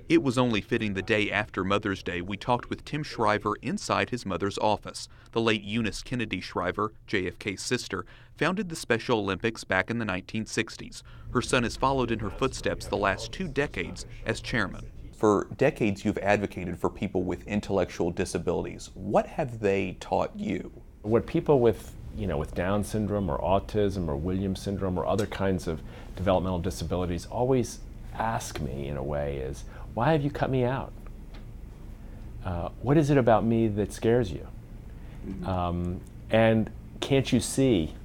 It was only fitting the day after Mother's Day we talked with Timshriver inside his mother's office. The late Eunice Kennedy Shriver, JFK's sister, founded the Special Olympics back in the 1960s. Her son has followed in her footsteps the last 2 decades as chairman. For decades you've advocated for people with intellectual disabilities. What have they taught you? What people with Down syndrome or autism or Williams syndrome or other kinds of developmental disabilities always ask me in a way is, why have you cut me out? What is it about me that scares you? And can't you see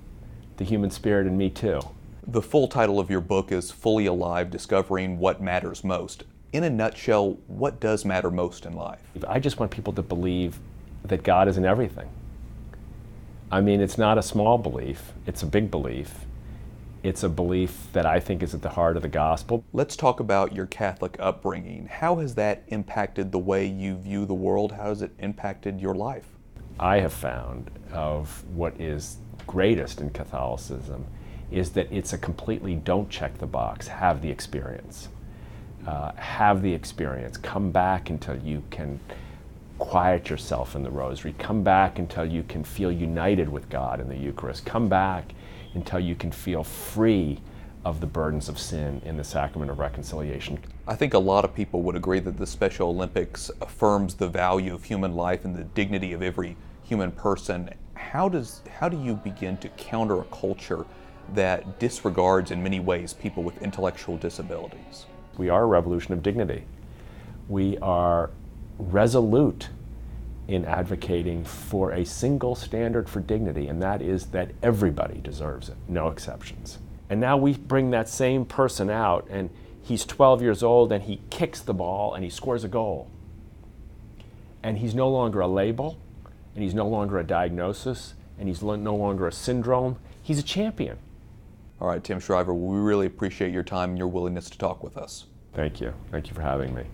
the human spirit in me too? The full title of your book is Fully Alive, Discovering What Matters Most. In a nutshell, what does matter most in life? I just want people to believe that God is in everything. I mean, it's not a small belief, it's a big belief. It's a belief that I think is at the heart of the gospel. Let's talk about your Catholic upbringing. How has that impacted the way you view the world? How has it impacted your life? I have found of what is greatest in Catholicism is that it's a completely don't check the box, have the experience. Have the experience. Come back until you can quiet yourself in the rosary. Come back until you can feel united with God in the Eucharist. Come back until you can feel free of the burdens of sin in the sacrament of reconciliation. I think a lot of people would agree that the Special Olympics affirms the value of human life and the dignity of every human person. How do you begin to counter a culture that disregards in many ways people with intellectual disabilities? We are a revolution of dignity. We are resolute in advocating for a single standard for dignity, and that is that everybody deserves it, no exceptions. And now we bring that same person out, and he's 12 years old, and he kicks the ball, and he scores a goal. And he's no longer a label, and he's no longer a diagnosis, and he's no longer a syndrome. He's a champion. All right, Timshriver, we really appreciate your time and your willingness to talk with us. Thank you. Thank you for having me.